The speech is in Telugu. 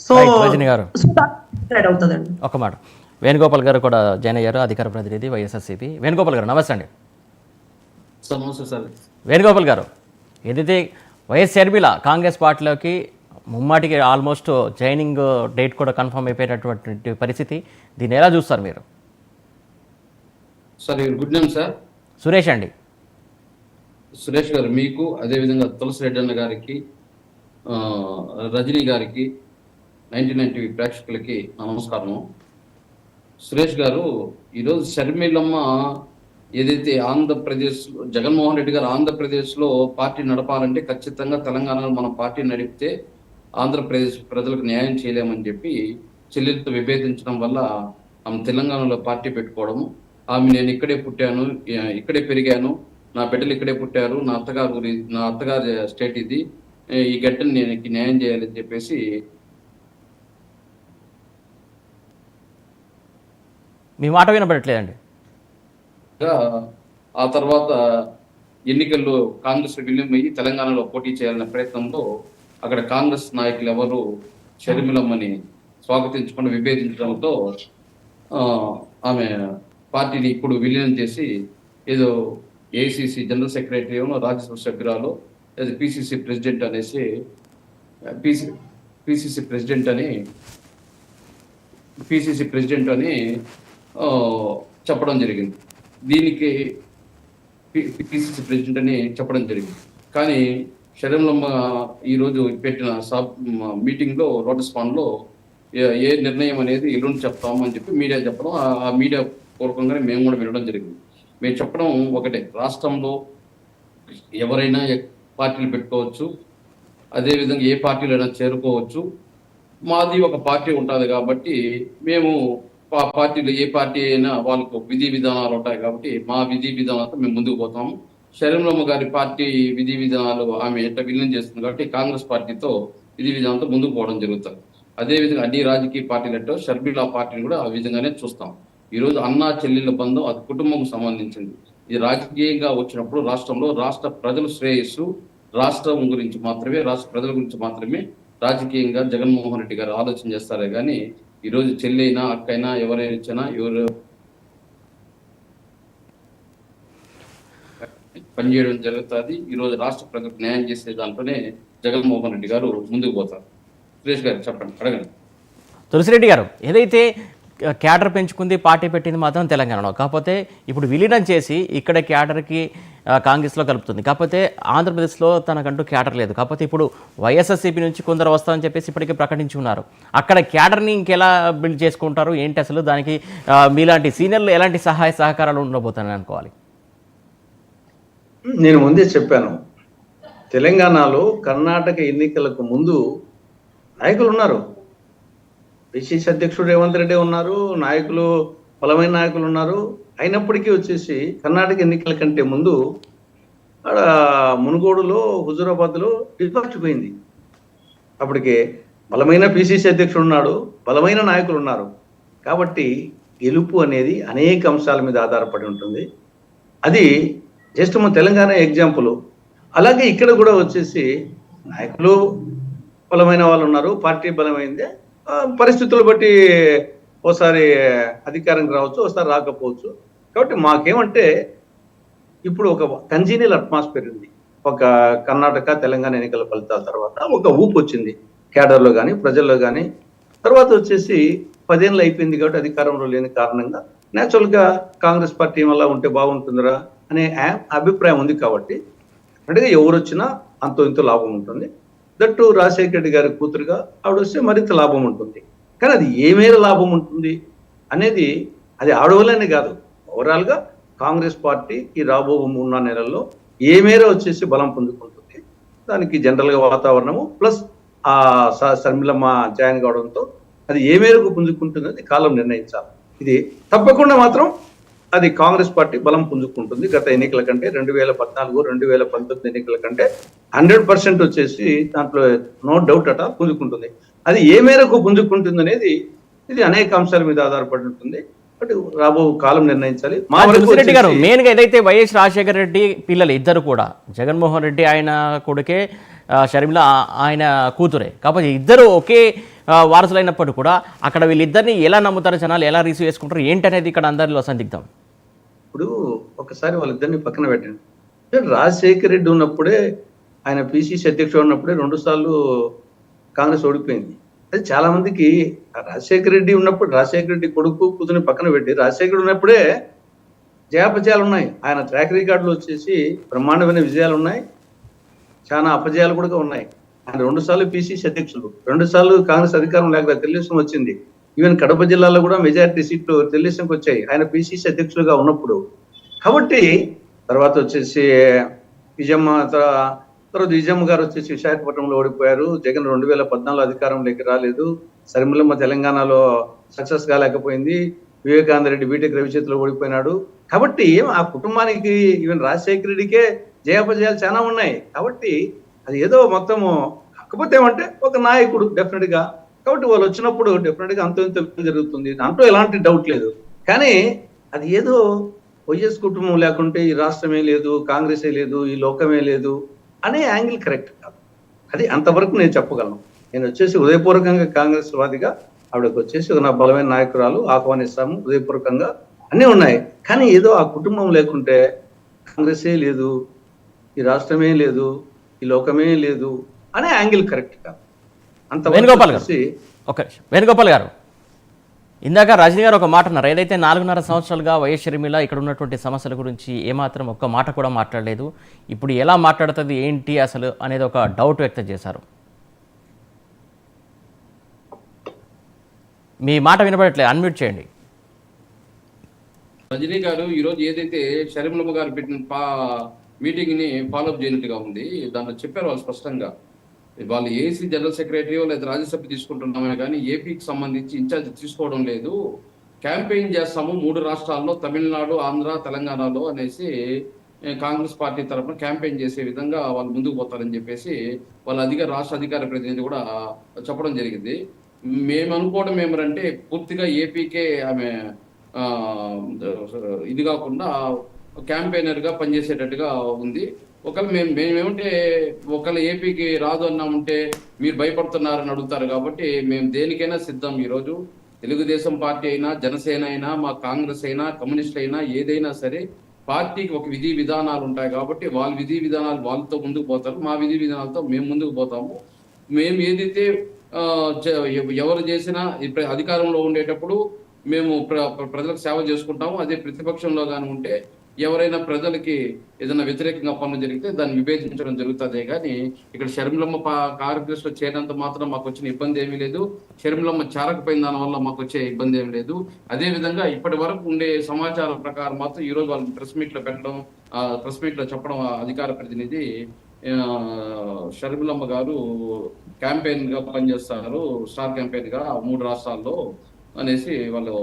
సో రజని గారు అవుతుందండి. ఒక మాట, వేణుగోపాల్ గారు కూడా జాయిన్ అయ్యారు, అధికార ప్రతినిధి వైఎస్ఆర్సీపీ. వేణుగోపాల్ గారు నమస్తే అండి. నమస్తే సార్. వేణుగోపాల్ గారు, ఏదైతే వైఎస్ షర్మిల కాంగ్రెస్ పార్టీలోకి ముమ్మాటికి ఆల్మోస్ట్ జాయినింగ్ డేట్ కూడా కన్ఫర్మ్ అయిపోయినటువంటి పరిస్థితి, దీన్ని ఎలా చూస్తారు మీరు? Sir good name sir. Suresh అండి. సురేష్ గారు, మీకు అదేవిధంగా తులసి రెడ్డి అన్న గారికి, రజనీ గారికి, 99 టీవీ ప్రేక్షకులకి నమస్కారం. సురేష్ గారు, ఈరోజు షర్మిలమ్మ ఏదైతే ఆంధ్రప్రదేశ్ జగన్మోహన్ రెడ్డి గారు ఆంధ్రప్రదేశ్లో పార్టీ నడపాలంటే ఖచ్చితంగా తెలంగాణలో మనం పార్టీ నడిపితే ఆంధ్రప్రదేశ్ ప్రజలకు న్యాయం చేయలేమని చెప్పి చెల్లెలతో విభేదించడం వల్ల ఆమె తెలంగాణలో పార్టీ పెట్టుకోవడము, ఆమె నేను ఇక్కడే పుట్టాను, ఇక్కడే పెరిగాను, నా బిడ్డలు ఇక్కడే పుట్టారు, నా అత్తగారు స్టేట్ ఇది, ఈ గడ్డని నేను న్యాయం చేయాలని చెప్పేసి మీ మాట వినబడట్లేదండి. ఆ తర్వాత ఎన్నికల్లో కాంగ్రెస్ విలీనం అయ్యి తెలంగాణలో పోటీ చేయాలనే ప్రయత్నంలో అక్కడ కాంగ్రెస్ నాయకులు ఎవరు షర్మిలమ్మని స్వాగతించకుండా విభేదించడంతో ఆమె పార్టీని ఇప్పుడు విలీనం చేసి ఏదో ఏఐసిసి జనరల్ సెక్రటరీ రాజ్యసభ సభ్యురాలు, లేదా పిసిసి ప్రెసిడెంట్ అనేసి పిసిసి ప్రెసిడెంట్ అని చెప్పడం జరిగింది. దీనికి పిసిసి ప్రెసిడెంట్ అని చెప్పడం జరిగింది. కానీ షర్మిలమ్మ ఈరోజు పెట్టిన మీటింగ్లో లోటస్ పాండ్లో ఏ నిర్ణయం అనేది ఎల్లుండి చెప్తాము అని చెప్పి మీడియా చెప్పడం, ఆ మీడియా పూర్వకంగానే మేము కూడా వినడం జరిగింది. మేము చెప్పడం ఒకటే, రాష్ట్రంలో ఎవరైనా పార్టీలు పెట్టుకోవచ్చు, అదేవిధంగా ఏ పార్టీలు అయినా చేరుకోవచ్చు. మాది ఒక పార్టీ ఉంటుంది కాబట్టి మేము పార్టీలు ఏ పార్టీ అయినా వాళ్ళకు విధి విధానాలు ఉంటాయి కాబట్టి మా విధి విధానాలతో మేము ముందుకు పోతాము. షర్మిలమ్మ గారి పార్టీ విధి విధానాలు ఆమె ఎట్లా విలీనం చేస్తుంది కాబట్టి కాంగ్రెస్ పార్టీతో విధి విధానంతో ముందుకు పోవడం జరుగుతుంది. అదేవిధంగా అన్ని రాజకీయ పార్టీలు ఎట్టో షర్మిల పార్టీని కూడా ఆ విధంగానే చూస్తాం. ఈరోజు అన్నా చెల్లెళ్ళ బంధం అది కుటుంబం సంబంధించింది. ఇది రాజకీయంగా వచ్చినప్పుడు రాష్ట్రంలో రాష్ట్ర ప్రజల శ్రేయస్సు, రాష్ట్రం గురించి మాత్రమే, రాష్ట్ర ప్రజల గురించి మాత్రమే రాజకీయంగా జగన్మోహన్ రెడ్డి గారు ఆలోచన చేస్తారే కానీ ఈరోజు చెల్లైనా అక్కైనా ఎవరైనా ఇచ్చినా ఎవరు పనిచేయడం జరుగుతుంది. ఈరోజు రాష్ట్ర ప్రజలకు న్యాయం చేసే దాంట్లోనే జగన్మోహన్ రెడ్డి గారు ముందుకు పోతారు. సురేష్ గారు చెప్పండి, అడగండి. తులసిరెడ్డి గారు, ఏదైతే క్యాడర్ పెంచుకుంది, పార్టీ పెట్టింది మాత్రం తెలంగాణలో, కాకపోతే ఇప్పుడు విలీనం చేసి ఇక్కడ క్యాడర్కి కాంగ్రెస్లో కలుపుతుంది. కాకపోతే ఆంధ్రప్రదేశ్లో తనకంటూ క్యాడర్ లేదు. కాకపోతే ఇప్పుడు వైఎస్ఆర్సీపీ నుంచి కొందరు వస్తామని చెప్పేసి ఇప్పటికే ప్రకటించి ఉన్నారు. అక్కడ క్యాడర్ని ఇంకెలా బిల్డ్ చేసుకుంటారు ఏంటి అసలు? దానికి మీలాంటి సీనియర్లు ఎలాంటి సహాయ సహకారాలు ఉండబోతానని అనుకోవాలి? నేను ముందే చెప్పాను, తెలంగాణలో కర్ణాటక ఎన్నికలకు ముందు నాయకులు ఉన్నారు. పిసిసి అధ్యక్షుడు రేవంత్ రెడ్డి ఉన్నారు, నాయకులు బలమైన నాయకులు ఉన్నారు. అయినప్పటికీ వచ్చేసి కర్ణాటక ఎన్నికల కంటే ముందు ఆడ మునుగోడులో, హుజూరాబాద్లో డిపార్ట్ పోయింది. అప్పటికే బలమైన పిసిసి అధ్యక్షుడు ఉన్నాడు, బలమైన నాయకులు ఉన్నారు. కాబట్టి గెలుపు అనేది అనేక అంశాల మీద ఆధారపడి ఉంటుంది. అది జస్ట్ మన తెలంగాణ ఎగ్జాంపుల్. అలాగే ఇక్కడ కూడా వచ్చేసి నాయకులు బలమైన వాళ్ళు ఉన్నారు, పార్టీ బలమైందే. పరిస్థితులు బట్టి ఓసారి అధికారంకి రావచ్చు, ఒకసారి రాకపోవచ్చు. కాబట్టి మాకేమంటే ఇప్పుడు ఒక కంజీనియల్ అట్మాస్ఫియర్ ఉంది. ఒక కర్ణాటక తెలంగాణ ఎన్నికల ఫలితాల తర్వాత ఒక ఊపు వచ్చింది క్యాడర్లో కానీ ప్రజల్లో కానీ. తర్వాత వచ్చేసి 10 ఏళ్ళు అయిపోయింది కాబట్టి అధికారంలో లేని కారణంగా న్యాచురల్గా కాంగ్రెస్ పార్టీ వల్ల ఉంటే బాగుంటుందిరా అనే అభిప్రాయం ఉంది. కాబట్టి అంటే ఎవరు వచ్చినా అంతో ఇంతో లాభం ఉంటుంది. దట్టు రాజశేఖర రెడ్డి గారి కూతురుగా ఆవిడ వస్తే మరింత లాభం ఉంటుంది. కానీ అది ఏ మేర లాభం ఉంటుంది అనేది అది ఆడవలనే కాదు, ఓవరాల్గా కాంగ్రెస్ పార్టీ ఈ రాబో 3-4 నెలల్లో ఏ మేర వచ్చేసి బలం పొందుకుంటుంది, దానికి జనరల్గా వాతావరణము ప్లస్ ఆ షర్మిలమ్మ జాయిన్ కావడంతో అది ఏ మేరకు పుంజుకుంటుంది కాలం నిర్ణయించాలి. ఇది తప్పకుండా మాత్రం అది కాంగ్రెస్ పార్టీ బలం పుంజుకుంటుంది. గత ఎన్నికల కంటే 2014, 2019 ఎన్నికల కంటే 100% వచ్చేసి దాంట్లో నో డౌట్ అట పుంజుకుంటుంది. అది ఏ మేరకు పుంజుకుంటుంది అనేది ఇది అనేక అంశాల మీద ఆధారపడి ఉంటుంది. బట్ రాబో కాలం నిర్ణయించాలి. రెడ్డి గారు, మెయిన్ గా ఏదైతే వైఎస్ రాజశేఖర రెడ్డి పిల్లలు ఇద్దరు కూడా, జగన్మోహన్ రెడ్డి ఆయన కొడుకే, షర్మిల ఆయన కూతురే, కాకపోతే ఇద్దరు ఒకే వారసులైనప్పుడు కూడా అక్కడ వీళ్ళిద్దరిని ఎలా నమ్ముతారు జనాలు, ఎలా రిసీవ్ చేసుకుంటారు ఏంటనేది ఇక్కడ అందరిలో సందిగ్ధం. ఇప్పుడు ఒకసారి వాళ్ళిద్దరిని పక్కన పెట్టండి. రాజశేఖర రెడ్డి ఉన్నప్పుడే, ఆయన పిసిసి అధ్యక్షుడు ఉన్నప్పుడే 2 సార్లు కాంగ్రెస్ ఓడిపోయింది. అది చాలా మందికి రాజశేఖర రెడ్డి ఉన్నప్పుడు, రాజశేఖర రెడ్డి కొడుకు కూతుని పక్కన పెట్టి, రాజశేఖర్ ఉన్నప్పుడే జయాపజయాలు ఉన్నాయి. ఆయన ట్రాక్ రికార్డులు వచ్చేసి బ్రహ్మాండమైన విజయాలు ఉన్నాయి, చాలా అపజయాలు కూడా ఉన్నాయి. ఆయన 2 సార్లు పిసిసి అధ్యక్షులు, 2 సార్లు కాంగ్రెస్ అధికారం లేక తెలుగుదేశం వచ్చింది. ఈవెన్ కడప జిల్లాలో కూడా మెజారిటీ సీట్లు తెలుగుదేశంకి వచ్చాయి ఆయన పిసిసి అధ్యక్షులుగా ఉన్నప్పుడు. కాబట్టి తర్వాత వచ్చేసి విజయమ్మ తర్వాత విజయమ్మ గారు వచ్చేసి విశాఖపట్నంలో ఓడిపోయారు. జగన్ 2014 అధికారంలోకి రాలేదు. సరిమల్లమ్మ తెలంగాణలో సక్సెస్ కాలేకపోయింది. వివేకానంద రెడ్డి బీటెక్ రవి చేతిలో ఓడిపోయినాడు. కాబట్టి ఆ కుటుంబానికి ఈవెన్ రాజశేఖర రెడ్డికే జయాపజయాలు చాలా ఉన్నాయి. కాబట్టి అది ఏదో మొత్తము, కాకపోతే ఏమంటే ఒక నాయకుడు డెఫినెట్ గా, కాబట్టి వాళ్ళు వచ్చినప్పుడు డెఫినెట్ గా అంత జరుగుతుంది, దాంట్లో ఎలాంటి డౌట్ లేదు. కానీ అది ఏదో వైఎస్ కుటుంబం లేకుంటే ఈ రాష్ట్రమే లేదు, కాంగ్రెసే లేదు, ఈ లోకమే లేదు అనే యాంగిల్ కరెక్ట్ కాదు. అది అంతవరకు నేను చెప్పగలను. నేను వచ్చేసి హృదయపూర్వకంగా కాంగ్రెస్ వాదిగా ఆవిడకి వచ్చేసి నా బలమైన నాయకురాలు, ఆహ్వానిస్తాము హృదయపూర్వకంగా, అన్నీ ఉన్నాయి. కానీ ఏదో ఆ కుటుంబం లేకుంటే కాంగ్రెసే లేదు, ఈ రాష్ట్రమే లేదు, ఈ లోకమే లేదు అనే యాంగిల్ కరెక్ట్ కాదు. వేణుగోపాల్ గారు ఒక నిమిషం. వేణుగోపాల్ గారు, ఇందాక రజనీ గారు ఒక మాట అన్నారు, ఏదైతే 4.5 సంవత్సరాలుగా వైఎస్ షర్మిల ఇక్కడ ఉన్నటువంటి సమస్యల గురించి ఏమాత్రం ఒక్క మాట కూడా మాట్లాడలేదు, ఇప్పుడు ఎలా మాట్లాడుతుంది ఏంటి అసలు అనేది ఒక డౌట్ వ్యక్తం చేశారు. మీ మాట వినపడట్లేదు, అన్మ్యూట్ చేయండి. రజనీ గారు ఈరోజు ఏదైతే షర్మిలమ్మ గారు పెట్టిన మీటింగ్ ని ఫాలోఅప్ చేయనట్టుగా ఉంది, దాంట్లో చెప్పారు వాళ్ళు స్పష్టంగా, వాళ్ళు ఏసీ జనరల్ సెక్రటరీ లేదా రాజ్యసభ తీసుకుంటున్నామే కానీ ఏపీకి సంబంధించి ఇన్ఛార్జ్ తీసుకోవడం లేదు, క్యాంపెయిన్ చేస్తాము 3 రాష్ట్రాల్లో, తమిళనాడు, ఆంధ్ర, తెలంగాణలో అనేసి కాంగ్రెస్ పార్టీ తరఫున క్యాంపెయిన్ చేసే విధంగా వాళ్ళు ముందుకు పోతారని చెప్పేసి వాళ్ళ రాష్ట్ర అధికార ప్రతినిధి కూడా చెప్పడం జరిగింది. మేము అనుకోవడం ఏమంటే పూర్తిగా ఏపీకే ఆమె ఇది కాకుండా క్యాంపెయినర్ గా పనిచేసేటట్టుగా ఉంది. మేమేమంటే ఒకళ్ళు ఏపీకి రాదు అన్నామంటే మీరు భయపడుతున్నారని అడుగుతారు. కాబట్టి మేము దేనికైనా సిద్ధం. ఈరోజు తెలుగుదేశం పార్టీ అయినా, జనసేన అయినా, మా కాంగ్రెస్ అయినా, కమ్యూనిస్ట్ అయినా, ఏదైనా సరే పార్టీకి ఒక విధి విధానాలు ఉంటాయి. కాబట్టి వాళ్ళ విధి విధానాలు వాళ్ళతో ముందుకు పోతారు, మా విధి విధానాలతో మేము ముందుకు పోతాము. మేము ఏదైతే ఎవరు చేసినా అధికారంలో ఉండేటప్పుడు మేము ప్రజలకు సేవ చేసుకుంటాము. అదే ప్రతిపక్షంలో కానీ ఉంటే ఎవరైనా ప్రజలకి ఏదైనా వ్యతిరేకంగా పనులు జరిగితే దాన్ని విభేదించడం జరుగుతుంది. కానీ ఇక్కడ షర్మిలమ్మ కాంగ్రెస్ లో చేరినంత మాత్రం మాకు వచ్చిన ఇబ్బంది ఏమీ లేదు, షర్మిలమ్మ చేరకపోయిన దాని వల్ల మాకు వచ్చే ఇబ్బంది ఏమీ లేదు. అదే విధంగా ఇప్పటి వరకు ఉండే సమాచారం ప్రకారం మాత్రం ఈ రోజు వాళ్ళు ప్రెస్ మీట్ లో చెప్పడం అధికార ప్రతినిధి షర్మిలమ్మ గారు క్యాంపెయిన్ గా పనిచేస్తారు, స్టార్ క్యాంపెయిన్ గా 3 రాష్ట్రాల్లో అనేసి వాళ్ళు